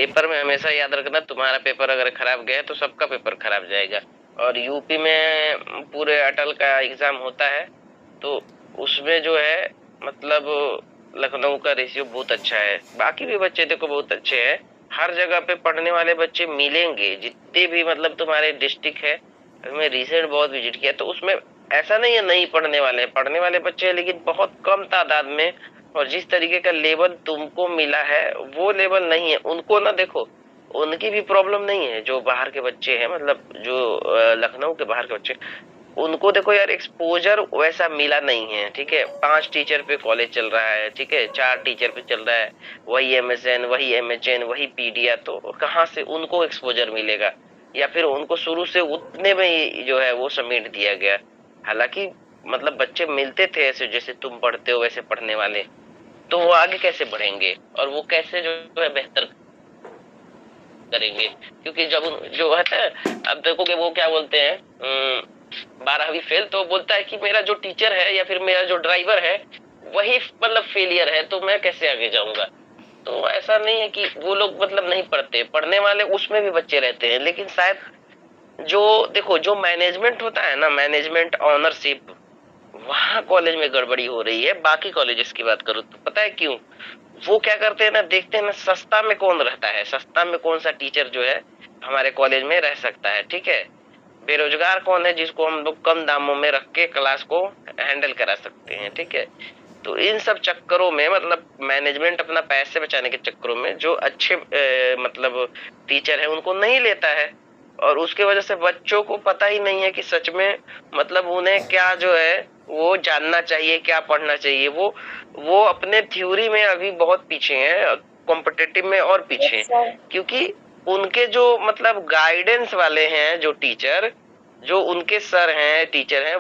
Paper में हमेशा याद रखना, तुम्हारा पेपर अगर खराब गया तो सबका पेपर खराब जाएगा। और यूपी में पूरे अटल का एग्जाम होता है, तो उसमें जो है मतलब लखनऊ का रेशियो बहुत अच्छा है। बाकी भी बच्चे देखो बहुत अच्छे हैं, हर जगह पे पढ़ने वाले बच्चे मिलेंगे, जितने भी मतलब तुम्हारे डिस्ट्रिक्ट है। मैं रिसेंट बहुत विजिट किया तो उसमें ऐसा नहीं है नहीं पढ़ने वाले, पढ़ने वाले बच्चे हैं लेकिन बहुत कम तादाद में। और जिस तरीके का लेवल तुमको मिला है वो लेवल नहीं है उनको ना। देखो उनकी भी प्रॉब्लम नहीं है, जो बाहर के बच्चे हैं, मतलब जो लखनऊ के बाहर के बच्चे, उनको देखो यार एक्सपोजर वैसा मिला नहीं है। ठीक है, 5 टीचर पे कॉलेज चल रहा है, ठीक है, 4 टीचर पे चल रहा है, वही एमएसएन, वही एमएचएन, वही पीडिया, तो कहाँ से उनको एक्सपोजर मिलेगा? या फिर उनको शुरू से उतने में ही जो है वो समेट दिया गया। हालांकि मतलब बच्चे मिलते थे ऐसे, जैसे तुम पढ़ते हो वैसे पढ़ने वाले, तो वो आगे कैसे बढ़ेंगे और वो कैसे जो है बेहतर करेंगे? क्योंकि जब जो है ना, अब देखोगे वो क्या बोलते हैं, 12वीं फेल तो बोलता है कि मेरा जो टीचर है या फिर मेरा जो ड्राइवर है वही मतलब फेलियर है, तो मैं कैसे आगे जाऊंगा? तो ऐसा नहीं है कि वो लोग मतलब नहीं पढ़ते, पढ़ने वाले उसमें भी बच्चे रहते हैं, लेकिन शायद जो देखो जो मैनेजमेंट होता है ना, मैनेजमेंट ऑनरशिप, वहां कॉलेज में गड़बड़ी हो रही है। बाकी कॉलेजेस की बात करो तो पता है क्यों? वो क्या करते हैं ना, देखते हैं ना सस्ता में कौन रहता है, सस्ता में कौन सा टीचर जो है हमारे कॉलेज में रह सकता है। ठीक है, बेरोजगार कौन है जिसको हम लोग कम दामों में रख के क्लास को हैंडल करा सकते हैं। ठीक है, तो इन सब चक्करों में मतलब मैनेजमेंट अपना पैसे बचाने के चक्करों में जो अच्छे मतलब टीचर है उनको नहीं लेता है। और उसके वजह से बच्चों को पता ही नहीं है कि सच में मतलब उन्हें क्या जो है वो जानना चाहिए, क्या पढ़ना चाहिए। वो अपने थ्योरी में अभी बहुत पीछे हैं, कॉम्पिटिटिव में और पीछे हैं, क्योंकि उनके जो मतलब गाइडेंस वाले हैं, जो टीचर, जो उनके सर हैं, टीचर हैं,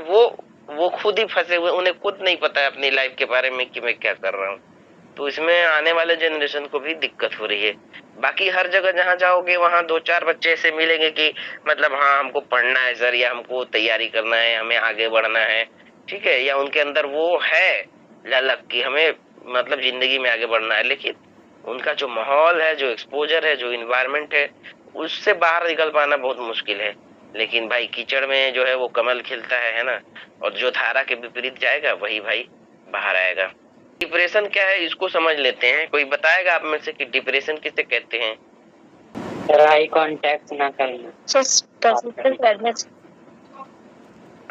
वो खुद ही फंसे हुए, उन्हें खुद नहीं पता है अपनी लाइफ के बारे में कि मैं क्या कर रहा हूँ। तो इसमें आने वाले जनरेशन को भी दिक्कत हो रही है। बाकी हर जगह जहाँ जाओगे वहां 2-4 बच्चे ऐसे मिलेंगे कि मतलब हाँ हमको पढ़ना है सर, या हमको तैयारी करना है, हमें आगे बढ़ना है। ठीक है, या उनके अंदर वो है ललक कि हमें मतलब जिंदगी में आगे बढ़ना है, लेकिन उनका जो माहौल है, जो एक्सपोजर है, जो इन्वायरमेंट है, उससे बाहर निकल पाना बहुत मुश्किल है। लेकिन भाई कीचड़ में जो है वो कमल खिलता है ना। और जो धारा के विपरीत जाएगा वही भाई बाहर आएगा। डिप्रेशन क्या है इसको समझ लेते हैं, कोई बताएगा आप में से कि डिप्रेशन किसे कहते हैं? आई कांटेक्ट ना करना,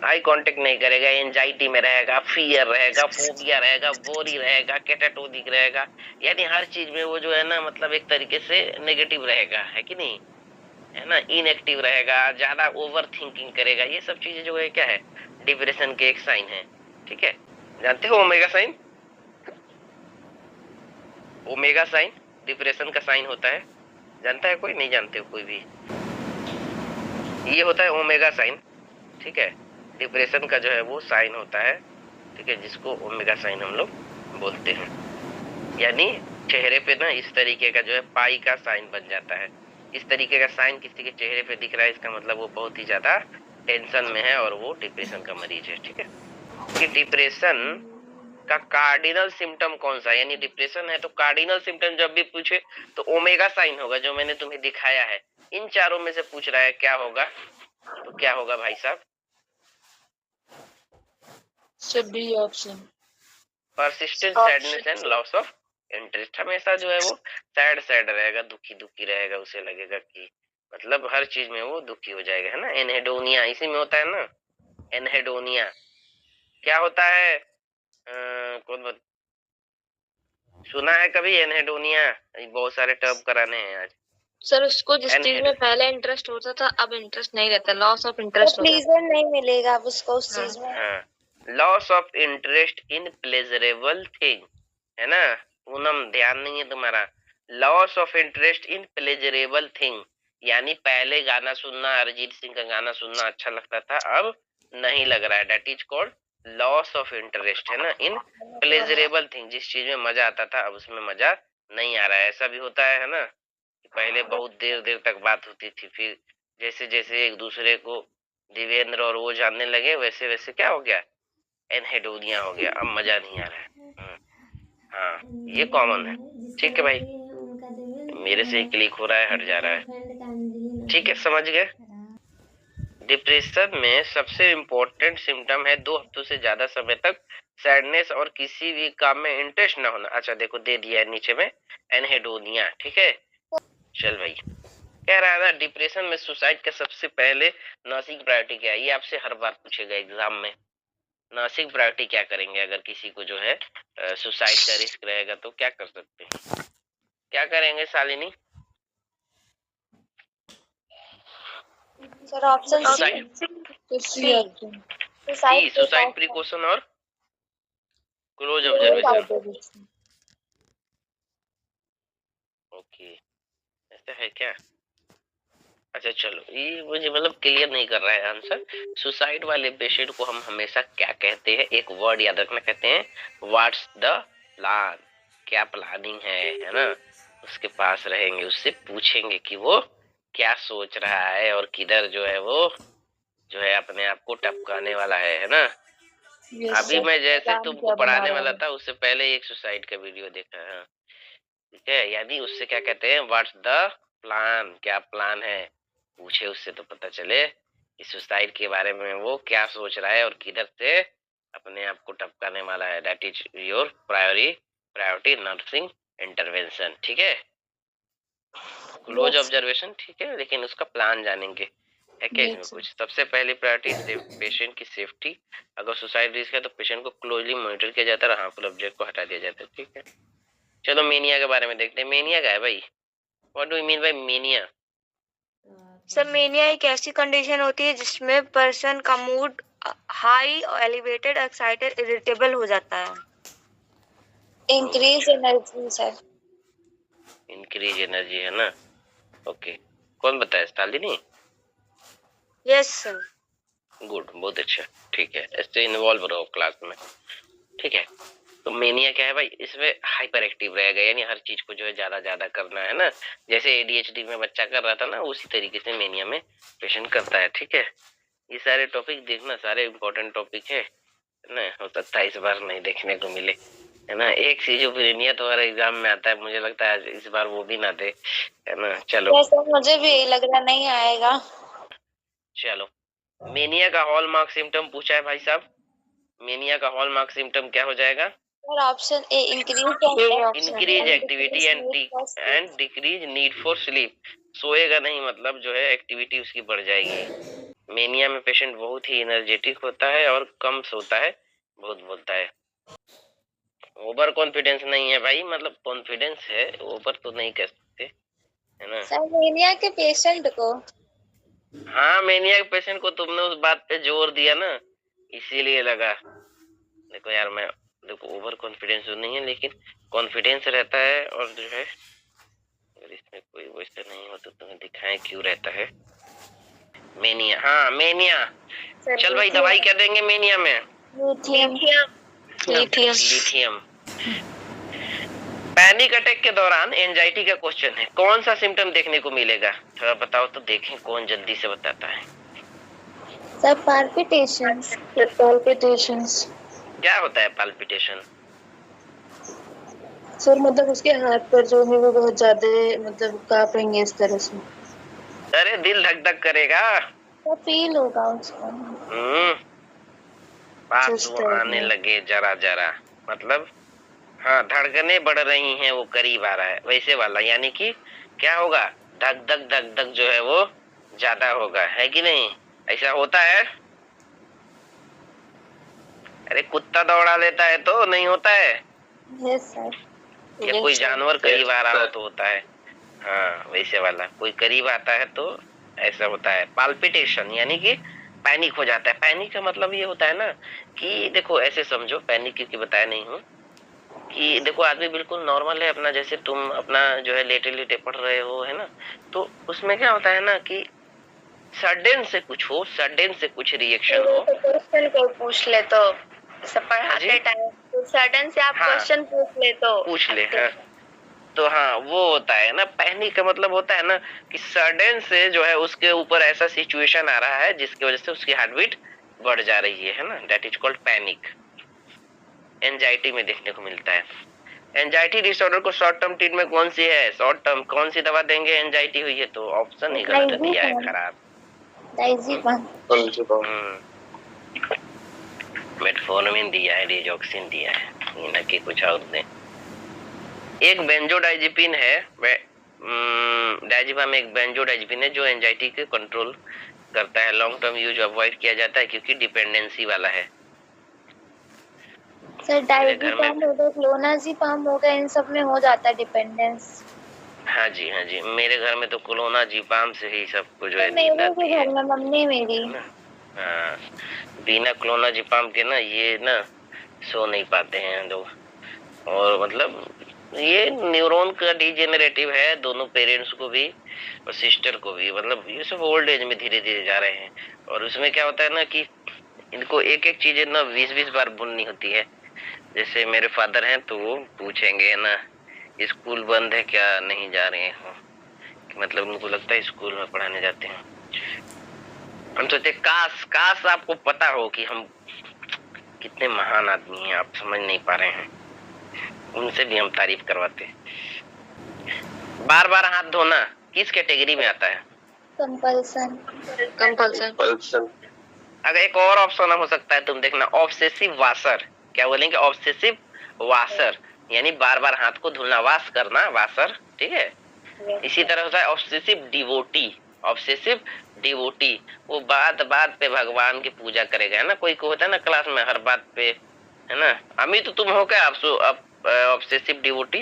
आई कांटेक्ट नहीं करेगा, एंजाइटी में रहेगा, फियर रहेगा, फोबिया रहेगा, बोरी रहेगा, कैटाटोनिक रहेगा, यानी हर चीज में वो जो है ना मतलब एक तरीके से नेगेटिव रहेगा, है कि नहीं? है ना, इनएक्टिव रहेगा, ज्यादा ओवर थिंकिंग करेगा। ये सब चीजें जो है क्या है, डिप्रेशन के एक साइन है। ठीक है, जानते हो omega sine? Omega sine depression का साइन होता है, जानता है कोई? नहीं जानते हो कोई भी? ये होता है ओमेगा साइन। ठीक है, डिप्रेशन का जो है वो साइन होता है। ठीक है, जिसको ओमेगा साइन हम लोग बोलते हैं। यानी चेहरे पे ना इस तरीके का जो है पाई का साइन बन जाता है। इस तरीके का साइन किसी के चेहरे पे दिख रहा है, इसका मतलब वो बहुत ही ज्यादा टेंशन में है और वो डिप्रेशन का मरीज है। ठीक है, कि डिप्रेशन का कार्डिनल सिम्टम कौन सा है, यानी डिप्रेशन है तो कार्डिनल सिम्टम जब भी पूछे तो ओमेगा साइन होगा, जो मैंने तुम्हें दिखाया है। इन चारों में से पूछ रहा है क्या होगा, तो क्या होगा भाई साहब? B option, persistent sadness and loss of interest. हमेशा जो है वो सैड सैड रहेगा, दुखी दुखी रहेगा, उसे लगेगा कि मतलब हर चीज में वो दुखी हो जाएगा, है ना। एनहेडोनिया इसी में होता है ना, एनहेडोनिया। क्या होता है? सुना है कभी एनहेडोनिया? बहुत सारे टर्म कराने हैं आज। सर उसको जिस चीज में पहले इंटरेस्ट होता था अब इंटरेस्ट नहीं रहता, लॉस ऑफ इंटरेस्ट तो प्लीजर नहीं मिलेगा अब उसको उस चीज में। हाँ, loss of interest in pleasurable thing, है ना। पूनम ध्यान नहीं है तुम्हारा? Loss of interest in pleasurable thing, यानी पहले गाना सुनना, अरिजीत सिंह का गाना सुनना अच्छा लगता था, अब नहीं लग रहा है। That is called loss of interest, है ना, इन प्लेजरेबल थिंग। जिस चीज में मजा आता था अब उसमें मजा नहीं आ रहा है। ऐसा भी होता है ना, पहले बहुत देर देर तक बात होती थी, फिर जैसे जैसे एक दूसरे को देवेंद्र और वो जानने लगे, वैसे वैसे क्या हो गया, एनहेडोनिया हो गया, अब मजा नहीं आ रहा है। हाँ, ये कॉमन है। ठीक है भाई, मेरे से ही क्लिक हो रहा है, हट जा रहा है। ठीक है, समझ गए। डिप्रेशन में सबसे इम्पोर्टेंट सिम्टम है 2 हफ्तों से ज्यादा समय तक सैडनेस और किसी भी काम में इंटरेस्ट ना होना। अच्छा देखो दे दिया है नीचे में एनहेडोनिया। ठीक है, चल भाई कह रहा है ना डिप्रेशन में सुसाइड का सबसे पहले नर्सिंग प्रायोरिटी क्या है। ये आपसे हर बार पूछेगा एग्जाम में। नर्सिंग प्रायोरिटी क्या करेंगे अगर किसी को जो है सुसाइड का रिस्क रहेगा तो क्या कर सकते हैं, क्या करेंगे Shalini? Sir option C suicide precaution और क्लोज ऑब्जर्वेशन। ओके, ऐसा है क्या? अच्छा चलो, ये मुझे मतलब क्लियर नहीं कर रहा है आंसर। सुसाइड वाले पेशेंट को हम हमेशा क्या कहते हैं, एक वर्ड याद रखना, कहते हैं व्हाट्स द प्लान, क्या प्लानिंग है ना। उसके पास रहेंगे, उससे पूछेंगे कि वो क्या सोच रहा है और किधर जो है वो जो है अपने आप को टपकाने वाला है ना। अभी मैं जैसे तुमको पढ़ाने वाला था उससे पहले एक सुसाइड का वीडियो देखा है। ठीक है, यानी उससे क्या कहते हैं, व्हाट्स द प्लान, क्या प्लान है, पूछे उससे तो पता चले कि सुसाइड के बारे में वो क्या सोच रहा है और किधर से अपने आप को टपकाने वाला है। That is your priority nursing intervention. ठीक है, क्लोज ऑब्जर्वेशन ठीक है, लेकिन उसका प्लान जानेंगे है क्या इसमें कुछ। सबसे पहली प्रायोरिटी पेशेंट की सेफ्टी। अगर सुसाइड रिस्क है तो पेशेंट को क्लोजली मॉनिटर किया जाता है, हार्मफुल ऑब्जेक्ट को हटा दिया जाता है। ठीक है, चलो मेनिया के बारे में देखते हैं। मेनिया क्या है भाई, what do you mean bye mania? Sir mania एक ऐसी कंडीशन होती है जिसमें पर्सन का mood high elevated excited irritable हो जाता है। Increase energy sir. Increase energy है ना। ओके, कौन बताया, शालिनी? Yes sir. गुड, बहुत अच्छा। ठीक है, ऐसे इन्वॉल्व रहो क्लास में। ठीक है, तो मेनिया क्या है भाई, इसमें हाइपर एक्टिव रहेगा, यानी हर चीज को जो है ज्यादा करना है ना। जैसे एडीएचडी में बच्चा कर रहा था ना, उसी तरीके से मेनिया में पेशेंट करता है। ठीक है, ये सारे टॉपिक देखना, सारे इम्पोर्टेंट टॉपिक है ना। हो सकता है इस बार नहीं देखने को मिले है ना। एक सिजोफ्रेनिया तुम्हारे एग्जाम में आता है, मुझे लगता है इस बार वो भी ना दे है ना। चलो मुझे भी लग रहा नहीं आएगा। चलो, मेनिया का हॉलमार्क सिम्टम पूछा है भाई साहब। मेनिया का हॉलमार्क सिम्टम क्या हो जाएगा? Option A increase activity and decrease need for sleep. सोएगा नहीं मतलब जो है एक्टिविटी उसकी बढ़ जाएगी। मेनिया में पेशेंट बहुत ही एनर्जेटिक होता है और कम सोता है, बहुत बोलता है। ओवर कॉन्फिडेंस नहीं है भाई, मतलब कॉन्फिडेंस है, ओवर तो नहीं कह सकते है ना। सर मेनिया के पेशेंट को, हाँ मेनिया के पेशेंट को तुमने उस बात पे जोर दिया ना, इसीलिए लगा। देखो यार मैं, देखो ओवर कॉन्फिडेंस तो नहीं है लेकिन कॉन्फिडेंस रहता है, और जो है अगर इसमें कोई वैसे नहीं हो तो तुम्हें दिखाएं क्यों रहता है। मेनिया, हाँ मेनिया। चल भाई दवाई क्या देंगे मेनिया में? लिथियम। पैनिक अटैक के दौरान एंजाइटी का क्वेश्चन है, कौन सा सिम्टम देखने को मिलेगा, थोड़ा बताओ तो देखें कौन जल्दी से बताता है। Sir palpitations. क्या होता है पाल्पिटेशन? सर मतलब उसके हाथ पर जो है वो बहुत ज्यादा मतलब कांपेंगे इस तरह से। अरे दिल धक धक करेगा, तो फील होगा उसको। पास आने लगे जरा मतलब, हाँ धड़कने बढ़ रही हैं, वो करीब आ रहा है वैसे वाला, यानी कि क्या होगा, धक धक जो है वो ज्यादा होगा, है कि नहीं? ऐसा होता है। अरे कुत्ता दौड़ा लेता है तो नहीं होता है? Yes sir. या कोई जानवर करीब आ रहा हो तो होता है। हाँ वैसे वाला, कोई करीब आता है तो ऐसा होता है पाल्पिटेशन, यानी कि पैनिक हो जाता है। पैनिक का मतलब ये होता है ना कि देखो ऐसे समझो, पैनिक क्योंकि बताया नहीं हूँ कि देखो आदमी बिल्कुल नॉर्मल है अपना, जैसे तुम अपना जो है लेटे पढ़ रहे हो है ना, तो उसमें क्या होता है ना कि सडन से कुछ हो, सडन से कुछ रिएक्शन हो। क्वेश्चन को पूछ ले तो पढ़ाते टाइम तो सडन से आप क्वेश्चन पूछ ले हाँ। तो हाँ वो होता है ना, पैनिक का मतलब होता है ना कि सडन से जो है उसके ऊपर ऐसा सिचुएशन आ रहा है जिसकी वजह से उसकी हार्ट बीट बढ़ जा रही है ना। That is called panic, anxiety में देखने को मिलता है। एंजाइटी डिसऑर्डर को शॉर्ट टर्म ट्रीटमेंट कौन सी है? शॉर्ट टर्म कौन सी दवा देंगे? एंजाइटी हुई है तो ऑप्शन ही गलत दिया है, खराब। डाइजीपाम। मेटफॉर्मिन दिया है, डिजॉक्सिन दिया है, ये ना कि कुछ और दें। एक बेंजोडाइजिपिन है, डाइजीपाम एक बेंजोडाइजिपिन है जो एंजाइटी के कंट्रोल करता है। लॉन्ग टर्म यूज अवॉइड किया जाता है क्योंकि डिपेंडेंसी वाला है। सर डाइजीपाम हो गया, क्लोनाजीपाम हो गया, इन सब में हो जाता है डिपेंडेंस। हाँ जी, हाँ जी, मेरे घर में तो क्लोनाजीपाम से ही सब कुछ है। मेरे भी घर में मम्मी मेरी। हाँ, बिना क्लोनाजीपाम के ना ये ना सो नहीं पाते हैं लोग। और मतलब ये न्यूरॉन का डिजेनरेटिव है, दोनों पेरेंट्स को भी और सिस्टर को भी। मतलब ये सब ओल्ड एज में धीरे धीरे जा रहे हैं। और उसमें क्या होता है ना कि इनको एक एक चीजें ना 20-20 बार बोलनी होती है। जैसे मेरे फादर हैं तो वो पूछेंगे ना, स्कूल बंद है क्या, नहीं जा रहे हो? मतलब उनको लगता है स्कूल में पढ़ाने जाते हैं। हम सोचते काश काश आपको पता हो कि हम कितने महान आदमी हैं, आप समझ नहीं पा रहे हैं। उनसे भी हम तारीफ करवाते हैं। बार बार हाथ धोना किस कैटेगरी में आता है? कंपल्सन। कंपल्सन। अगर एक और ऑप्शन हो सकता है, तुम देखना, ऑब्सेसिव वाशर। क्या बोलेंगे? ऑब्सेसिव वाशर, यानी बार बार हाथ को धुलना, वाश करना, वाशर, ठीक है। इसी तरह होता है ऑब्सेसिव डिवोटी। ऑब्सेसिव डिवोटी वो बात बात पे भगवान की पूजा करेगा, है ना। कोई को होता है ना क्लास में हर बात पे, है ना। अमित तो तुम हो क्या आप ऑब्सेसिव डिवोटी?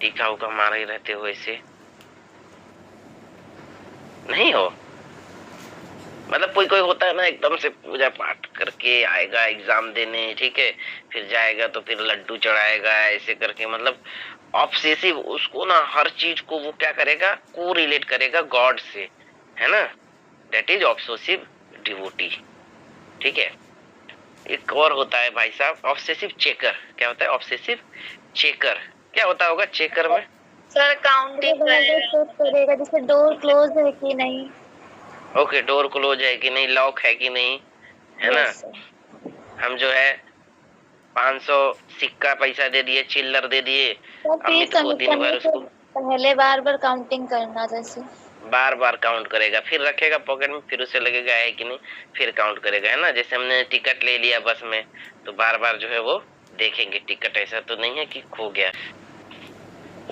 टीका होगा मारे ही रहते हो, ऐसे नहीं हो। मतलब कोई कोई होता है ना एकदम से पूजा पाठ करके आएगा एग्जाम देने, ठीक है, फिर जाएगा तो फिर लड्डू चढ़ाएगा, ऐसे करके। मतलब ऑब्सेसिव, उसको ना हर चीज को वो क्या करेगा, को रिलेट करेगा गॉड से, है ना। दैट इज ऑब्सेसिव डिवोटी, ठीक है। एक और होता है भाई साहब, ऑब्सेसिव चेकर। क्या होता है ऑब्सेसिव चेकर? क्या होता होगा चेकर में? सर काउंटिंग करेगा जैसे डोर क्लोज है कि नहीं। ओके, डोर क्लोज है कि नहीं, लॉक है कि नहीं, है ना। हम जो है 500 सिक्का पैसा दे दिए, चिल्लर दे दिए, अमित को दिन भर उसको पहले बार बार काउंटिंग करना, जैसे बार बार काउंट करेगा, फिर रखेगा पॉकेट में, फिर उसे लगेगा है कि नहीं, फिर काउंट करेगा, है ना। जैसे हमने टिकट ले लिया बस में तो बार बार जो है वो देखेंगे टिकट, ऐसा तो नहीं है कि खो गया।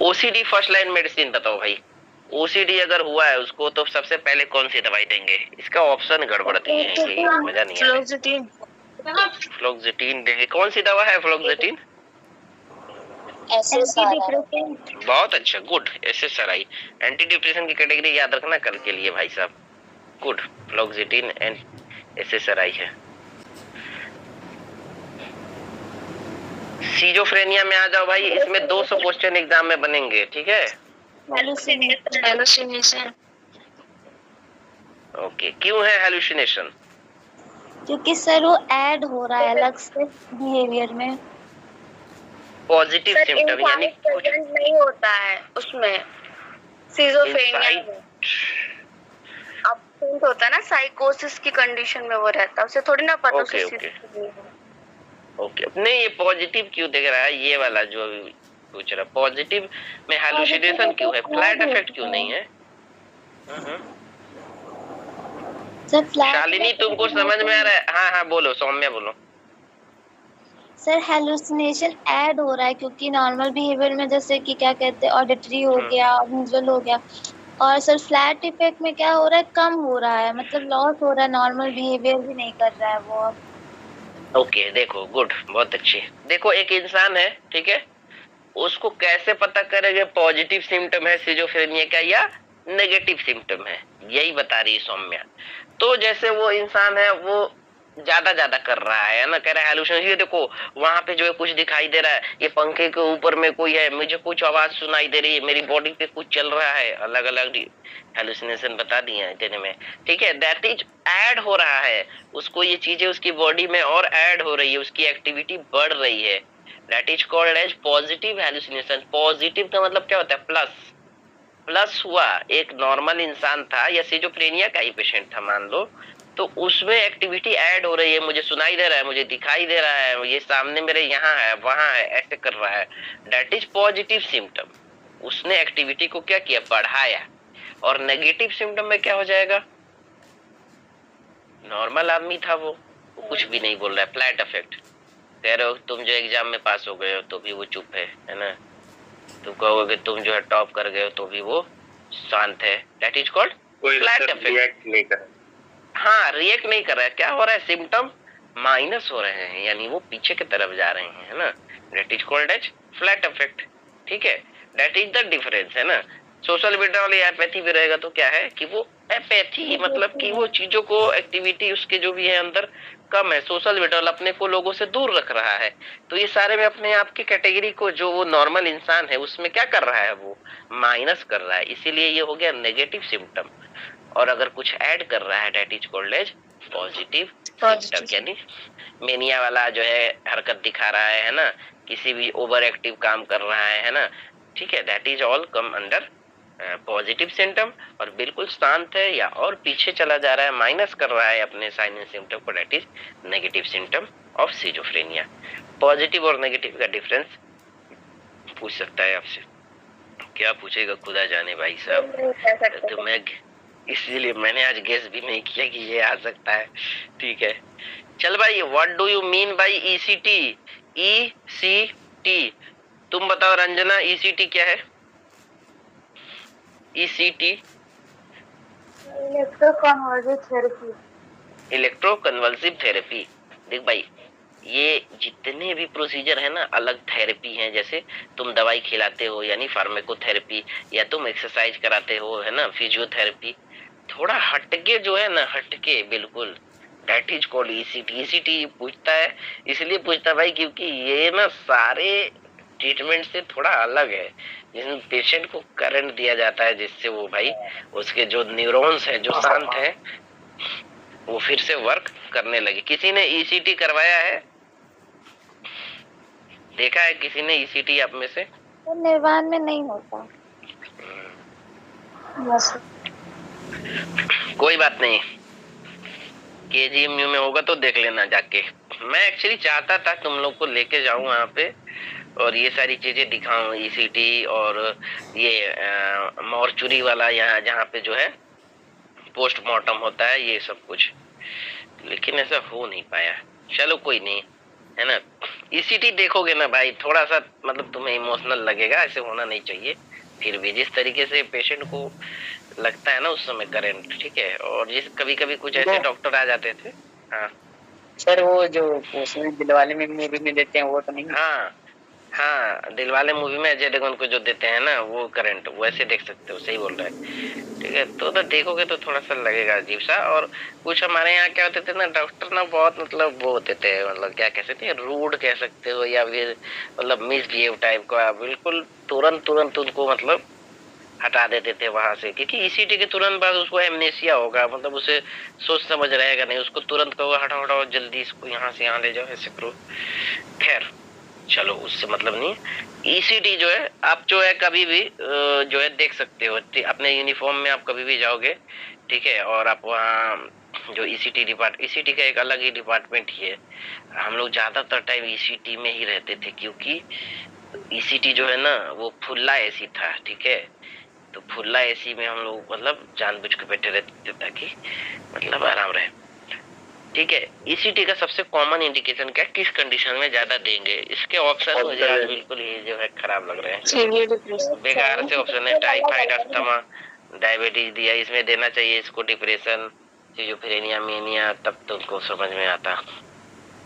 ओसीडी फर्स्ट लाइन मेडिसिन बताओ भाई। ओसीडी अगर हुआ है उसको तो सबसे पहले कौन सी दवाई देंगे? इसका ऑप्शन गड़बड़ दिए हैं, यही मजा नहीं है। फ्लोक्सिटिन देंगे। कौन सी दवा है फ्लोक्सिटिन? बहुत अच्छा, गुड। एसएसआरआई एंटी डिप्रेशन की कैटेगरी याद रखना कल के लिए भाई साहब। गुड, फ्लोक्सिटिन एंड एसएसआरआई है। सीजोफ्रेनिया में आ जाओ भाई, इसमें 200 क्वेश्चन एग्जाम में बनेंगे, ठीक है। हेलुसिनेशन। ओके, क्यों है हेलुसिनेशन? क्योंकि सर वो ऐड हो रहा है अलग से बिहेवियर में। पॉजिटिव सिम्टम यानी कुछ नहीं होता है उसमें, सिजोफ्रेनिया अब होता है ना, साइकोसिस की कंडीशन में वो रहता है, उसे थोड़ी ना पता। ओके, नहीं ये पॉजिटिव क्यों दिख रहा है? ये वाला जो अभी पूछ रहा, पॉजिटिव में हेलुसिनेशन क्यों है, फ्लैट इफेक्ट क्यों नहीं है? शालिनी तुमको समझ में आ रहा है? हाँ हाँ बोलो, सौम्या बोलो। सर हेलुसिनेशन ऐड हो रहा है क्योंकि नॉर्मल बिहेवियर में जैसे कि क्या कहते हैं ऑडिटरी हो गया, विजुअल हो गया, और सर फ्लैट इफेक्ट में क्या हो रहा है, कम हो रहा है, मतलब लॉस हो रहा है, नॉर्मल बिहेवियर भी नहीं कर रहा है वो अब। ओके, देखो गुड, बहुत अच्छी। देखो एक इंसान है, ठीक है, उसको कैसे पता करेंगे पॉजिटिव सिम्टम है सिजोफ्रेनिया का या नेगेटिव सिम्टम है? यही बता रही है सौम्या। तो जैसे वो इंसान है वो ज्यादा कर रहा है ना, कह रहा है हेलुसिनेशन, ये देखो वहां पे जो है कुछ दिखाई दे रहा है, ये पंखे के ऊपर में कोई है, मुझे कुछ आवाज सुनाई दे रही है, मेरी बॉडी पे कुछ चल रहा है, अलग अलग हेलुसिनेशन बता दिए हैं देने में, ठीक है। दैट इज ऐड हो रहा है, उसको ये चीजें उसकी बॉडी में और ऐड हो रही है, उसकी एक्टिविटी बढ़ रही है। That is called as positive hallucination. Positive का मतलब क्या होता है? प्लस हुआ। एक नॉर्मल इंसान था या सिजोफ्रेनिया का ही पेशेंट था मान लो, तो उसमें एक्टिविटी ऐड हो रही है, मुझे सुनाई दे रहा है, मुझे दिखाई दे रहा है, ये सामने मेरे यहाँ है, वहां है, ऐसे कर रहा है, दैट इज पॉजिटिव सिम्टम। उसने एक्टिविटी को क्या किया, बढ़ाया। और नेगेटिव सिम्टम में क्या हो जाएगा, नॉर्मल आदमी था वो कुछ भी नहीं बोल रहा है, फ्लैट इफेक्ट। कह रहे हो तुम जो एग्जाम में पास हो गए हो तो भी वो चुप है ना, तुम कहोगे तुम जो है टॉप कर गए हो तो भी वो शांत है, that is called flat effect. React नहीं कर रहा, हाँ रिएक्ट नहीं कर रहा है। क्या हो रहा है, सिम्टम माइनस हो रहे हैं, यानी वो पीछे की तरफ जा रहे हैं, है ना, that is called as flat effect. ठीक है, दैट इज द डिफरेंस, है ना। सोशल विड्रॉल या एपैथी भी रहेगा तो क्या है कि वो एपैथी मतलब कि वो चीजों को एक्टिविटी उसके जो भी है अंदर कम है। सोशल विड्रॉल अपने को लोगों से दूर रख रहा है। तो ये सारे में अपने आप की कैटेगरी को जो वो नॉर्मल इंसान है उसमें क्या कर रहा है, वो माइनस कर रहा है, इसीलिए ये हो गया नेगेटिव सिम्टम। और अगर कुछ ऐड कर रहा है that is called as positive symptom, यानी मेनिया वाला जो है हरकत दिखा रहा है ना, किसी भी ओवर एक्टिव काम कर रहा है ना, ठीक है, that is all come under positive symptom. और बिल्कुल शांत है या और पीछे चला जा रहा है, माइनस कर रहा है अपने साइन एंड सिम्टम को, that is negative symptom of schizophrenia. Positive और नेगेटिव का डिफरेंस पूछ सकता है आपसे, क्या पूछेगा खुदा जाने भाई साहब। तो मैं इसीलिए मैंने आज गेस भी नहीं किया कि ये आ सकता है। ठीक है, चल भाई, what do you mean by ECT? ECT तुम बताओ रंजना, ईसीटी क्या है? ECT electroconvulsive therapy. Electroconvulsive therapy. देख भाई, ये जितने भी प्रोसीजर है ना अलग थेरेपी हैं। जैसे तुम दवाई खिलाते हो यानी फार्मेकोथेरेपी, या तुम एक्सरसाइज कराते हो है ना फिजियोथेरेपी, थोड़ा हटके जो है ना, हटके बिल्कुल, that is called ECT. ECT पूछता है, इसलिए पूछता भाई क्योंकि ये ना सारे ट्रीटमेंट से थोड़ा अलग है, जिसमें पेशेंट को करंट दिया जाता है जिससे वो भाई उसके जो न्यूरॉन्स है जो शांत है वो फिर से वर्क करने लगे। किसी ने ईसीटी करवाया है, देखा है किसी ने ईसीटी आप में से? तो निर्वाण में नहीं होता। कोई बात नहीं, केजीएमयू में होगा तो देख लेना जाके। मैं एक्चुअली चाहता था तुम लोग को लेके जाऊं वहां पे और ये सारी चीजें दिखाऊं, ईसीटी और ये मॉर्चुरी वाला, यहाँ जहाँ पे जो है पोस्टमार्टम होता है, ये सब कुछ, लेकिन ऐसा हो नहीं पाया। चलो कोई नहीं, है ना। ईसीटी देखोगे ना भाई, थोड़ा सा मतलब तुम्हें इमोशनल लगेगा, ऐसे होना नहीं चाहिए। फिर भी जिस तरीके से पेशेंट को लगता है ना उस समय करंट, ठीक है। और जिस कभी कभी कुछ ऐसे डॉक्टर आ जाते थे। हाँ सर, वो जो उसमें दिलवाले में मूवी में देते हैं वो तो नहीं? हाँ हाँ, दिलवाले मूवी में अजय देवगन को जो देते हैं ना वो करंट, वैसे देख सकते हो, सही बोल रहा है। ठीक है, तो देखोगे तो थोड़ा सा लगेगा अजीब सा। और कुछ हमारे यहाँ क्या होते थे ना डॉक्टर ना, बहुत मतलब वो होते थे, मतलब क्या कह सकते हैं, रूड कह सकते हो, या फिर मतलब मिसबिहेव टाइप का, बिल्कुल तुरंत उनको मतलब हटा देते थे वहां से, क्योंकि ईसीटी के तुरंत बाद उसको एमनेसिया होगा, मतलब उसे सोच समझ रहेगा नहीं, उसको तुरंत कहो हटाओ जल्दी इसको यहाँ से यहाँ ले जाओ, ऐसे करो। खैर चलो, उससे मतलब नहीं। ईसीटी जो है आप जो है कभी भी जो है देख सकते हो अपने यूनिफॉर्म में, आप कभी भी जाओगे, ठीक है। और आप वहाँ जो ईसीटी का एक अलग ही डिपार्टमेंट ही है। हम लोग ज्यादातर टाइम ईसीटी में ही रहते थे, क्योंकि ईसीटी जो है ना वो फुल्ला एसी था, ठीक है। तो फुल्ला एसी में हम लोग मतलब जानबूझ के बैठे रहते थे ताकि मतलब आराम रहे, ठीक है। ईसीटी का सबसे कॉमन इंडिकेशन क्या, किस कंडीशन में ज्यादा देंगे, इसके ऑप्शन मुझे आज बिल्कुल ही जो है खराब लग रहे हैं, बेकार से ऑप्शन है। टाइफाइड, अस्थमा, डायबिटीज दिया, इसमें देना चाहिए इसको डिप्रेशन, सिजोफ्रेनिया, मेनिया, तब तो उनको समझ में आता।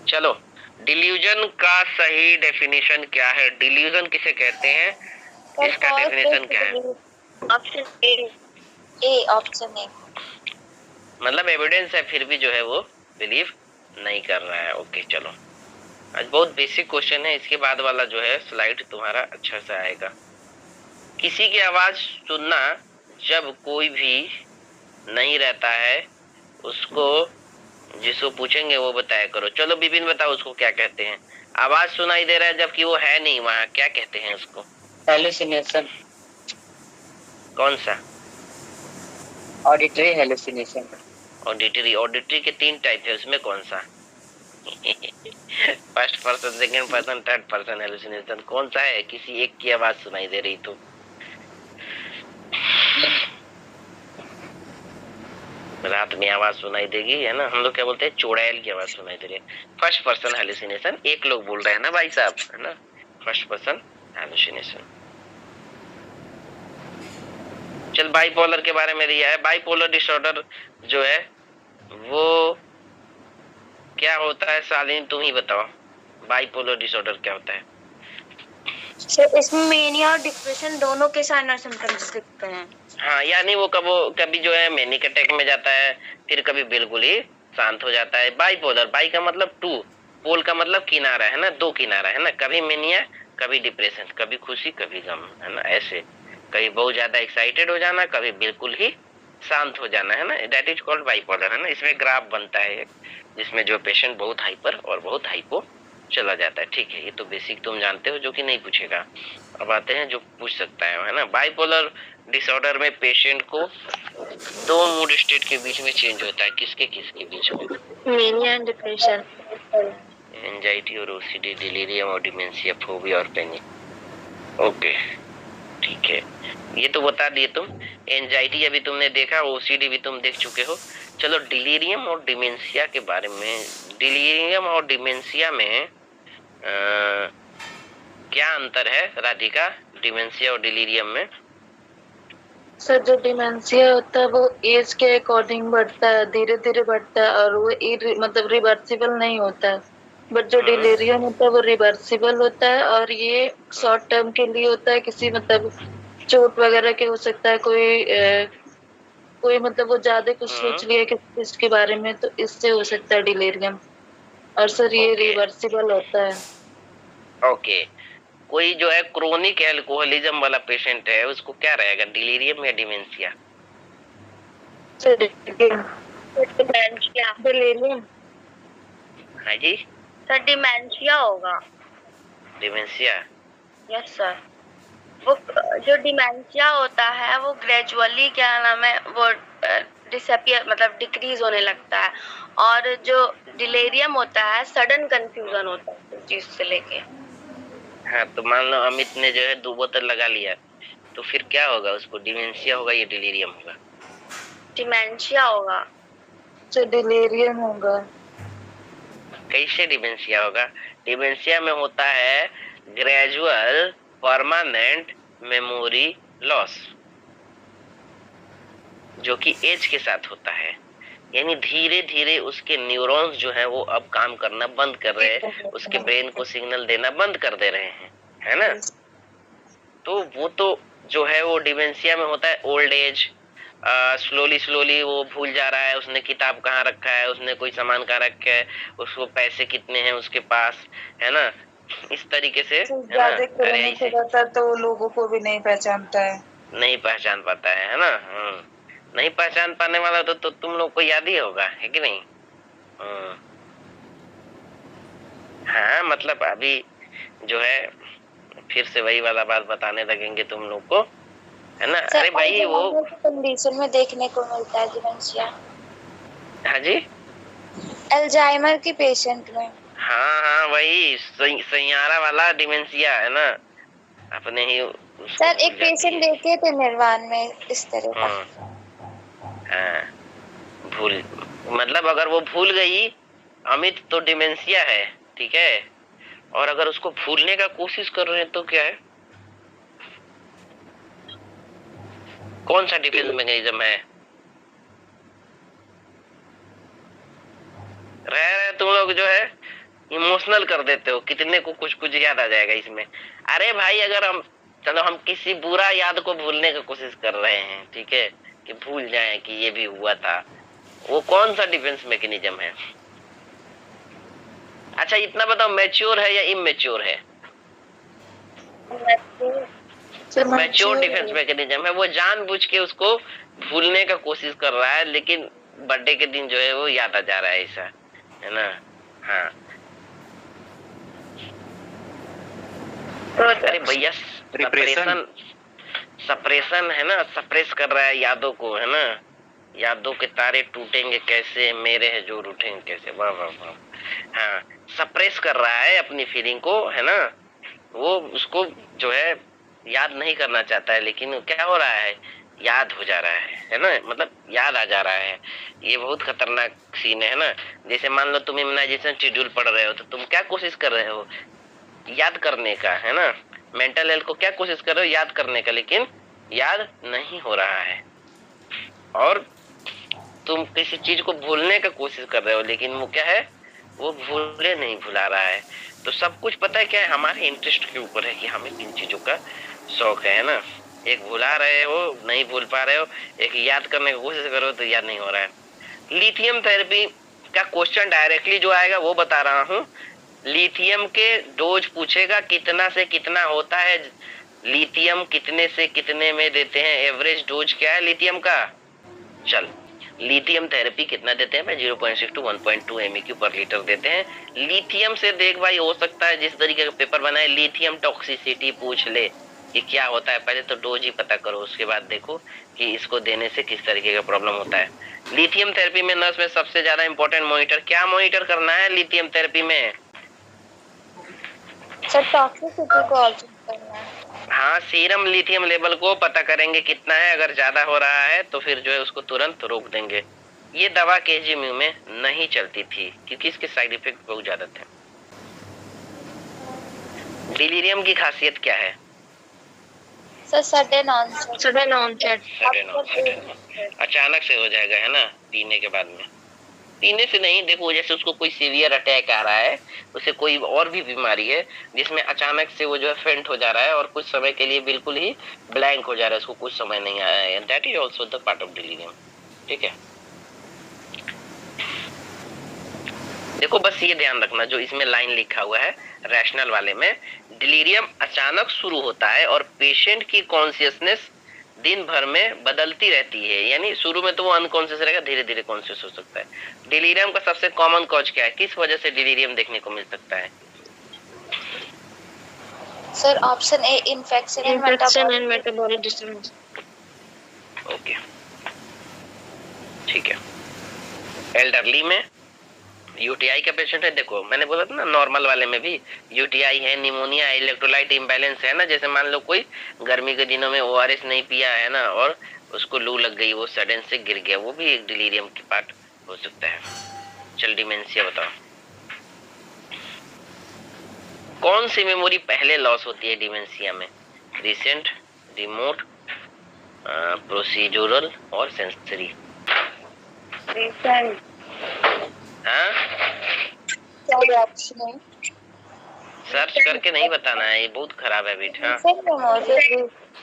चलो, डिल्यूजन का सही डेफिनेशन क्या है? डिल्यूजन किसे कहते हैं, इसका डेफिनेशन क्या है? Option A, option A. मतलब एविडेंस है फिर भी जो है वो बिलीव नहीं कर रहा है। ओके चलो, आज बहुत बेसिक क्वेश्चन है, इसके बाद वाला जो है स्लाइड तुम्हारा अच्छा से आएगा। किसी की आवाज सुनना जब कोई भी नहीं रहता है, उसको जिसको पूछेंगे वो बताया करो। चलो विपिन बताओ उसको क्या कहते हैं? आवाज सुनाई दे रहा है जबकि वो है नहीं वहाँ, क्या कहते हैं उसको? हेलुसिनेशन। कौन सा? Auditory hallucination. ऑडिटरी, ऑडिटरी के 3 टाइप है, उसमें कौन सा? First person, second person, third person hallucination, कौन सा है? किसी एक की आवाज सुनाई दे रही तो रात में आवाज सुनाई देगी, है ना? हम लोग क्या बोलते हैं, चुड़ैल की आवाज सुनाई दे रही है। फर्स्ट पर्सन हेलुसिनेशन एक लोग बोल रहे हैं ना भाई साहब, है ना? First person hallucination. चल बाइपोलर के बारे में दिया है। बाइपोलर डिसऑर्डर जो है वो क्या होता है? शालीन तुम ही बताओ, बाइपोलर डिसऑर्डर क्या होता है? सर इसमें मेनिया और डिप्रेशन दोनों के साइन और सिम्टम्स दिखते हैं। हाँ, यानी वो कभी जो है मैनिक अटैक में जाता है, फिर कभी बिल्कुल ही शांत हो जाता है। बाइपोलर, बाई का मतलब 2, पोल का मतलब किनारा, है ना? 2 किनारा, है ना? कभी मेनिया, कभी डिप्रेशन, कभी खुशी, कभी गम, है ना? ऐसे कभी बहुत ज्यादा एक्साइटेड हो जाना, कभी बिल्कुल ही शांत हो जाना, है ना? दैट इज कॉल्ड बाइपोलर, है ना? इसमें ग्राफ बनता है जिसमें जो पेशेंट बहुत हाइपर और बहुत हाइपो चला जाता है। ठीक है, ये तो बेसिक तुम जानते हो, जो कि नहीं पूछेगा। अब आते हैं जो पूछ सकता है ना? बाइपोलर डिसऑर्डर में पेशेंट को 2 मूड स्टेट के बीच में चेंज होता है। किसके किसके बीच में? मेनिया एंड डिप्रेशन, एंजाइटी और ओसीडी, डिलीरियम और डिमेंशिया, फोबिया और पैनिक। ओके, ठीक है, ये तो बता दिए तुम। एंजाइटी अभी तुमने देखा, ओसीडी भी तुम देख चुके हो। चलो डिलीरियम और डिमेंशिया के बारे में। डिलीरियम और डिमेंशिया में क्या अंतर है राधिका, डिमेंशिया और डिलीरियम में? सर जो डिमेंशिया होता है वो एज के अकॉर्डिंग बढ़ता है, धीरे धीरे बढ़ता है और वो मतलब रिवर्सिबल नहीं होता है। बट जो डिलीरियम होता है वो रिवर्सिबल होता है और ये शॉर्ट टर्म के लिए होता है। किसी मतलब चोट वगैरह के हो सकता है, कोई मतलब वो ज्यादा कुछ सोच लिया किसी चीज के बारे में, तो इससे हो सकता है डिलीरियम। और सर ये रिवर्सिबल होता है। ओके, कोई जो है क्रोनिक एल्कोहलिज्म वाला पेशेंट है, उसको क्या रहेगा, डिलीरियम या डिमेंशिया? डिलीरियम। हाँ जी, सर डिमेंशिया होगा। Dementia, yes sir. वो जो डिमेंशिया होता है वो ग्रेजुअली क्या नाम है वो डिसअपियर मतलब डिक्रीज होने लगता है, और जो डिलीरियम होता है सडन कंफ्यूजन होता है उस चीज से लेके। हाँ, तो मान लो अमित ने जो है 2 बोतल लगा लिया, तो फिर क्या होगा? उसको डिमेंशिया होगा या डिलीरियम होगा? डिमेंशिया होगा। तो डिलीरियम होगा। कैसे डिमेंशिया होगा? डिमेंशिया में होता है ग्रेजुअल परमानेंट मेमोरी लॉस, जो कि एज के साथ होता है। यानी धीरे धीरे उसके न्यूरॉन्स जो है वो अब काम करना बंद कर रहे हैं, उसके ब्रेन को सिग्नल देना बंद कर दे रहे हैं, है ना? तो वो तो जो है वो डिमेंशिया में होता है ओल्ड एज। स्लोली वो भूल जा रहा है, उसने किताब कहाँ रखा है, उसने कोई सामान कहाँ रखा है, उसको पैसे कितने हैं उसके पास, है ना? इस तरीके से, है ना? अरे ऐसे तो लोगों को भी नहीं पहचानता है, नहीं पहचान पाता है ना? नहीं पहचान पाने वाला तो तुम लोग को याद ही होगा, है कि नहीं? हाँ, मतलब अभी जो है फिर से वही वाला बात बताने लगेंगे तुम लोग को, है ना? अरे भाई वो कंडीशन में देखने को मिलता है डिमेंशिया। हाँ जी, अल्जाइमर के पेशेंट में। हाँ, वही सैयारा वाला डिमेंशिया, है ना? अपने ही सर एक पेशेंट देखे थे निर्वाण में इस तरह का। हाँ, भूल मतलब अगर वो भूल गई अमित तो डिमेंशिया है, ठीक है? और अगर उसको भूलने का कोशिश कर रहे हैं तो क्या है? कौन सा डिफेंस मैकेनिज्म है? रह तुम लोग जो है इमोशनल कर देते हो, कितने को कुछ कुछ याद आ जाएगा इसमें। अरे भाई अगर हम किसी बुरा याद को भूलने की कोशिश कर रहे हैं, ठीक है, कि भूल जाएं कि ये भी हुआ था, वो कौन सा डिफेंस मैकेनिज्म है? अच्छा इतना बताओ, मैच्योर है या इमेच्योर है? मैच्योर डिफेंस मैकेनिज्म है। वो जानबूझ के उसको भूलने का कोशिश कर रहा है, लेकिन बर्थडे के दिन जो है वो याद आ जा रहा है, ऐसा है ना? हाँ, अरे भैया सप्रेशन है ना, सप्रेस कर रहा है यादों को, है ना? यादों के तारे टूटेंगे कैसे, मेरे है जोर उठेंगे कैसे। वाह वाह वाह। हाँ, सप्रेस कर रहा है अपनी फीलिंग को, है ना, वो उसको जो है याद नहीं करना चाहता है, लेकिन क्या हो रहा है, याद हो जा रहा है ना, मतलब याद आ जा रहा है। ये बहुत खतरनाक सीन है ना। जैसे मान लो तुम इम्यूनाइजेशन शेड्यूल पढ़ रहे हो, तो तुम क्या कोशिश कर रहे हो, याद करने का, है ना। मेंटल हेल्थ को क्या कोशिश कर रहे हो, याद करने का, लेकिन याद नहीं हो रहा है। और तुम किसी चीज को भूलने का कोशिश कर रहे हो, लेकिन वो क्या है, वो भूले नहीं भुला रहा है। तो सब कुछ पता है क्या है, हमारे इंटरेस्ट के ऊपर है कि हमें किन चीजों का शौक है ना। एक भुला रहे हो, नहीं भूल पा रहे हो, एक याद करने की कोशिश कर रहे हो तो याद नहीं हो रहा है। लिथियम थेरेपी का क्वेश्चन डायरेक्टली जो आएगा वो बता रहा हूँ। लिथियम के डोज पूछेगा कितना से कितना होता है, लिथियम कितने से कितने में देते हैं, एवरेज डोज क्या है लिथियम का। चल, लिथियम थेरेपी कितना देते हैं भाई, 0.6 to 1.2 MEQ पर लीटर देते हैं। लिथियम से देख भाई, हो सकता है जिस तरीके का पेपर बनाए लिथियम टॉक्सिसिटी पूछ ले कि क्या होता है। पहले तो डोज ही पता करो, उसके बाद देखो कि इसको देने से किस तरीके का प्रॉब्लम होता है। लिथियम थेरेपी में नर्स में सबसे ज्यादा इंपॉर्टेंट मॉनिटर, क्या मॉनिटर करना है लिथियम थेरेपी में? सर टॉक्सिसिटी को और चेक करना है। हाँ, सीरम लिथियम लेवल को पता करेंगे कितना है, अगर ज्यादा हो रहा है तो फिर जो है उसको तुरंत रोक देंगे। ये दवा केजीएमयू में नहीं चलती थी क्योंकि इसके साइड इफेक्ट बहुत ज्यादा थे। डिलीरियम की खासियत क्या है? Sir sudden onset. Sudden onset. अचानक से हो जाएगा, है ना, पीने के बाद में। पीने से नहीं, देखो जैसे उसको कोई सीवियर अटैक आ रहा है, उसे कोई और भी बीमारी है जिसमें अचानक से वो जो है फेंट हो जा रहा है और कुछ समय के लिए बिल्कुल ही ब्लैंक हो जा रहा है, उसको कुछ समय नहीं आया है, that is also the part of delirium. ठीक है, देखो बस ये ध्यान रखना, जो इसमें लाइन लिखा हुआ है रैशनल वाले में, डिलीरियम अचानक शुरू होता है और पेशेंट की कॉन्शियसनेस दिन भर में बदलती रहती है। यानी शुरू में तो वो अनकॉन्शियस रहेगा, धीरे धीरे कॉन्शियस हो सकता है। डिलीरियम का सबसे कॉमन कॉज क्या है, किस वजह से डिलीरियम देखने को मिल सकता है? Sir option A infection and metabolic disorder. Okay, ठीक है। एल्डरली में यूटीआई का पेशेंट है, देखो मैंने बोला था ना, नॉर्मल वाले में भी यूटीआई है, निमोनिया, इलेक्ट्रोलाइट इम्बैलेंस है ना। जैसे मान लो कोई गर्मी के दिनों में ओआरएस नहीं पिया है ना और उसको लू लग गई, वो सडन से गिर गया, वो भी एक डिलीरियम की पार्ट हो सकता है। चल, डिमेंशिया बताओ, कौन सी मेमोरी पहले लॉस होती है डिमेंशिया में? रिसेंट, रिमोट, प्रोसीजरल और सेंसरी? रिसेंट। हाँ, ऑप्शन है। सर्च करके नहीं बताना है, ये बहुत खराब है बेटा।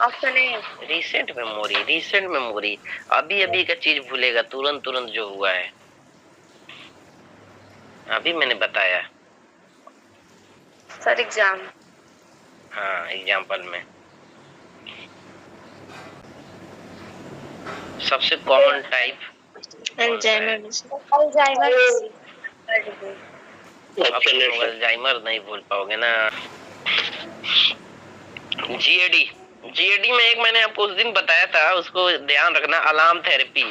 Option A recent memory, recent memory, अभी अभी का चीज भूलेगा, तुरंत तुरंत जो हुआ है, अभी मैंने बताया। Sir exam. हाँ, एग्जाम्पल में सबसे कॉमन टाइप अल्जाइमर नहीं भूल पाओगे ना। जीएडी, जीएडी में एक मैंने आपको उस दिन बताया था, उसको ध्यान रखना, अलार्म थेरेपी